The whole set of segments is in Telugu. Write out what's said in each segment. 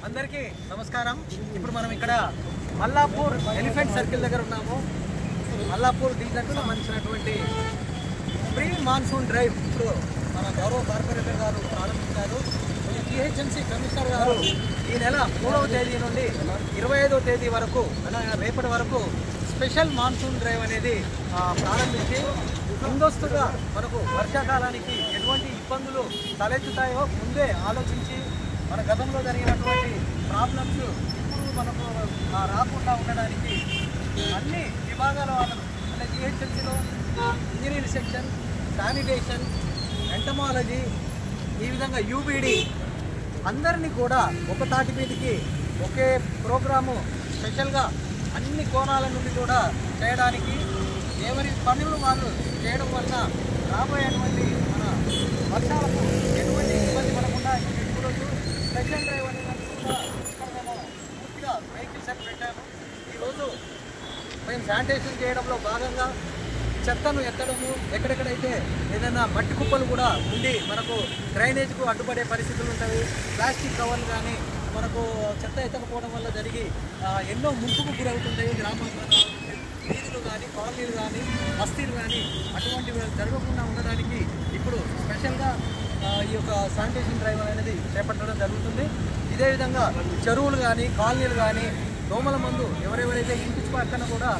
అందరికీ నమస్కారం. ఇప్పుడు మనం ఇక్కడ మల్లాపూర్ ఎలిఫెంట్ సర్కిల్ దగ్గర ఉన్నాము. మల్లాపూర్ డివిజన్కి సంబంధించినటువంటి ప్రీ మాన్సూన్ డ్రైవ్ ఇప్పుడు మన గౌరవ కార్పొరేటర్ గారు ప్రారంభించారు. జిహెచ్ఎంసీ కమిషనర్ గారు ఈ నెల 3వ తేదీ నుండి 25వ తేదీ వరకు రేపటి వరకు స్పెషల్ మాన్సూన్ డ్రైవ్ అనేది ప్రారంభించి ముందస్తుగా మనకు వర్షాకాలానికి ఎటువంటి ఇబ్బందులు తలెత్తుతాయో ముందే ఆలోచించి మన గతంలో జరిగినటువంటి ప్రాబ్లమ్స్ ఇప్పుడు మనకు రాకుండా ఉండడానికి అన్ని విభాగాల వాళ్ళను అంటే జిహెచ్ఎంసీలో ఇంజనీరింగ్ సెక్షన్, శానిటేషన్, ఎంటమాలజీ, ఈ విధంగా యూబీడీ అందరినీ కూడా ఒక తాటి మీదకి ఒకే ప్రోగ్రాము స్పెషల్గా అన్ని కోణాల నుండి కూడా చేయడానికి ఎవరి పనులు వాళ్ళు చేయడం వలన రాబోయేటువంటి మన వర్షాలకు ఎటువంటి ఇబ్బంది పడకుండా ఈరోజు స్పెషల్ డ్రైవ్ అనేది కూడా ఇక్కడ మేము పూర్తిగా వెహికల్స్ అని పెట్టాము. ఈరోజు మేము శానిటేషన్ చేయడంలో భాగంగా చెత్తను ఎత్తడము, ఎక్కడెక్కడైతే ఏదైనా మట్టి కుప్పలు కూడా ఉండి మనకు డ్రైనేజ్కు అడ్డుపడే పరిస్థితులు ఉంటాయి. ప్లాస్టిక్ కవర్లు కానీ మనకు చెత్త ఎత్తకపోవడం వల్ల జరిగి ఎన్నో ముంపుకు గురవుతుంటాయి. గ్రామాల్లో వీధులు కానీ, కాలనీలు కానీ, బస్తీలు కానీ అటువంటివి జరగకుండా ఉండడానికి ఇప్పుడు స్పెషల్గా ఈ యొక్క శానిటేషన్ డ్రైవ్ అనేది చేపట్టడం జరుగుతుంది. ఇదే విధంగా చెరువులు కానీ, కాలనీలు కానీ దోమల మందు ఎవరెవరైతే ఇంటి పక్కన కూడా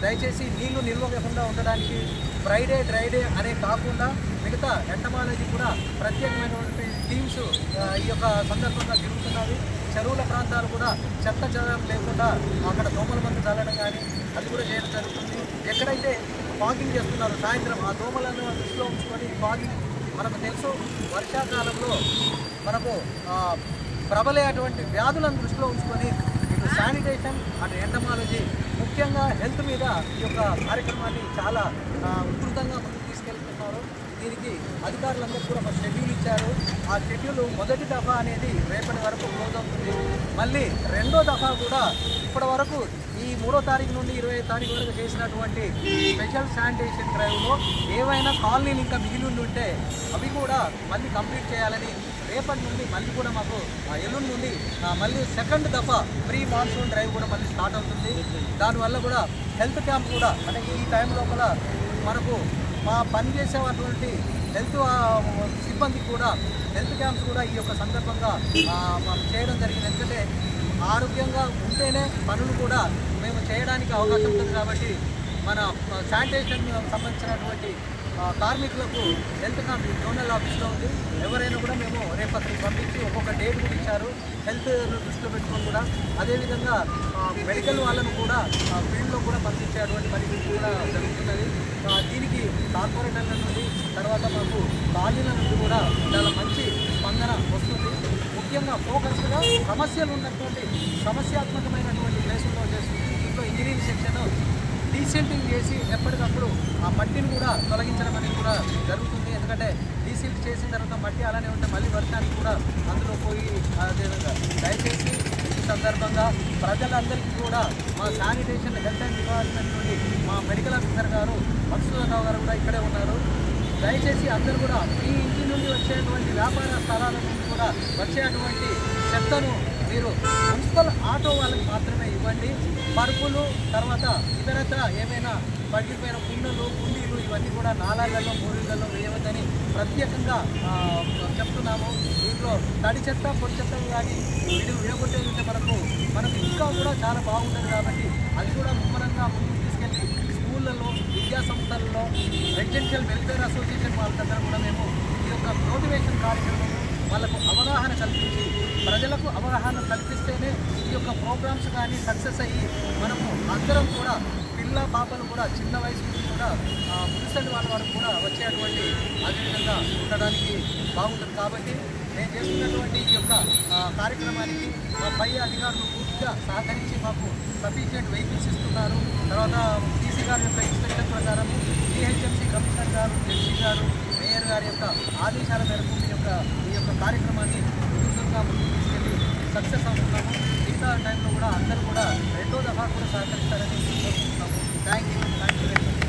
దయచేసి నీళ్లు నిల్వకుండా ఉండడానికి ఫ్రైడే, డ్రైడే అనే కాకుండా మిగతా ఎంటమాలజీ కూడా ప్రత్యేకమైనటువంటి టీమ్స్ ఈ యొక్క సందర్భంగా తిరుగుతున్నవి. చెరువుల ప్రాంతాలు కూడా చెత్త చెదరం లేకుండా అక్కడ దోమల మందు చల్లడం కానీ అది కూడా చేయడం జరుగుతుంది. ఎక్కడైతే ఫాగింగ్ చేస్తున్నారు సాయంత్రం ఆ దోమలను దృష్టిలో ఉంచుకొని ఫాగింగ్ మనకు తెలుసు వర్షాకాలంలో మనకు ప్రబలేటువంటి వ్యాధులను దృష్టిలో ఉంచుకొని ఇప్పుడు శానిటేషన్ అండ్ ఎంటమాలజీ ముఖ్యంగా హెల్త్ మీద ఈ యొక్క కార్యక్రమాన్ని చాలా ఉధృతంగా ముందుకు తీసుకెళ్తున్నారు. దీనికి అధికారులందరూ కూడా ఒక షెడ్యూల్ ఇచ్చారు. ఆ షెడ్యూల్ మొదటి దఫా అనేది రేపటి వరకు క్లోజ్ అవుతుంది. మళ్ళీ రెండో దఫా కూడా ఇప్పటి వరకు ఈ 3వ తారీఖు నుండి 25వ తారీఖు వరకు చేసినటువంటి స్పెషల్ శానిటేషన్ డ్రైవ్లో ఏవైనా కాలనీలు ఇంకా మిగిలి ఉంటే అవి కూడా మళ్ళీ కంప్లీట్ చేయాలని రేపటి నుండి మళ్ళీ కూడా మాకు ఎల్లుండి నుండి మళ్ళీ సెకండ్ దఫా ప్రీ మాన్సూన్ డ్రైవ్ కూడా మళ్ళీ స్టార్ట్ అవుతుంది. దానివల్ల కూడా హెల్త్ క్యాంప్ కూడా అంటే ఈ టైం లోపల మనకు మా పని చేసేటువంటి హెల్త్ సిబ్బందికి కూడా హెల్త్ క్యాంప్స్ కూడా ఈ యొక్క సందర్భంగా చేయడం జరిగింది. ఎందుకంటే ఆరోగ్యంగా ఉంటేనే పనులు కూడా మేము చేయడానికి అవకాశం ఉంటుంది. కాబట్టి మన శానిటేషన్ సంబంధించినటువంటి కార్మికులకు హెల్త్ క్యాంప్ జోనల్ ఆఫీస్లో ఉంది. ఎవరైనా కూడా మేము రేపు అక్కడికి పంపించి ఒక్కొక్క డేట్ కూడా ఇచ్చారు హెల్త్ దృష్టిలో పెట్టుకొని కూడా. అదేవిధంగా మెడికల్ వాళ్ళను కూడా ఫీల్డ్లో కూడా పంపించేటువంటి పరిస్థితి కూడా జరుగుతున్నది. దీనికి కార్పొరేటర్ల నుండి తర్వాత మాకు కాలనీల నుండి కూడా చాలా మంచి స్పందన వస్తుంది. ముఖ్యంగా ఫోకస్గా సమస్యలు ఉన్నటువంటి సమస్యాత్మకమైనటువంటి ప్లేసుల్లో చేస్తుంది. దీంట్లో ఇంజనీరింగ్ సెక్షన్ డీసిల్టింగ్ చేసి ఎప్పటికప్పుడు ఆ మట్టిని కూడా తొలగించడం అనేది కూడా జరుగుతుంది. ఎందుకంటే డీసిల్ట్ చేసిన తర్వాత మట్టి అలానే ఉంటే మళ్ళీ వర్షానికి కూడా అందులో పోయి అదేవిధంగా దయచేసి ఈ సందర్భంగా ప్రజలందరికీ కూడా మా శానిటేషన్ హెల్త్ అండ్ డిపార్ట్మెంట్ నుండి మా మెడికల్ ఆఫీసర్ గారు మధుసూదనరావు గారు కూడా ఇక్కడే ఉన్నారు. దయచేసి అందరూ కూడా ఈ ఇంటి నుండి వచ్చేటువంటి వ్యాపార స్థలాల నుండి కూడా వచ్చేటువంటి చెత్తను మీరు మున్సిపల్ ఆటో వాళ్ళకి మాత్రమే ఇవ్వండి. పరుపులు తర్వాత ఇతరత్ర ఏమైనా పగిలిపోయిన కుండలు, కుండీలు ఇవన్నీ కూడా నాలాలలో, మూలీలలో వేయవద్దని ప్రత్యేకంగా చెప్తున్నాము. దీంట్లో తడి చెత్త, పొడి చెత్త కానీ విడగొట్టేది ఉంటే మనకు ఇంకా కూడా చాలా బాగుంటుంది. కాబట్టి అది కూడా ముమ్మరంగా ముందుకు తీసుకెళ్ళి స్కూళ్ళలో, విద్యా సంస్థలలో, రెసిడెన్షియల్ వెల్ఫేర్ అసోసియేషన్ వాళ్ళకందరూ కూడా మేము ఈ యొక్క మోటివేషన్ కార్యక్రమం వాళ్ళకు అవగాహన కల్పించి ప్రజలకు అవగాహన కల్పిస్తేనే ఈ యొక్క ప్రోగ్రామ్స్ కానీ సక్సెస్ అయ్యి మనము అందరం కూడా పిల్ల పాపలు కూడా చిన్న వయసు నుంచి కూడా మున్సిపల్ వాళ్ళ వరకు కూడా వచ్చేటువంటి అదేవిధంగా ఉండడానికి బాగుంటుంది. కాబట్టి నేను చేస్తున్నటువంటి ఈ యొక్క కార్యక్రమానికి మా పై అధికారులు పూర్తిగా సహకరించి మాకు సఫిషియెంట్ వెహికల్స్ ఇస్తున్నారు. తర్వాత డీసీ గారి యొక్క ఇన్స్ట్రక్షన్ ప్రకారం జిహెచ్ఎంసీ కమిషనర్ గారు, జడ్జీ గారు, మేయర్ గారి యొక్క ఆదేశాల మేరకు ఈ యొక్క కార్యక్రమాన్ని ముందుగా ముందుకు తీసుకెళ్ళి సక్సెస్ అవుతున్నాము. మిగతా టైంలో కూడా అందరూ కూడా రెండో దఫా కూడా సహకరిస్తారని కోరుకుంటున్నాము. Thank you very much.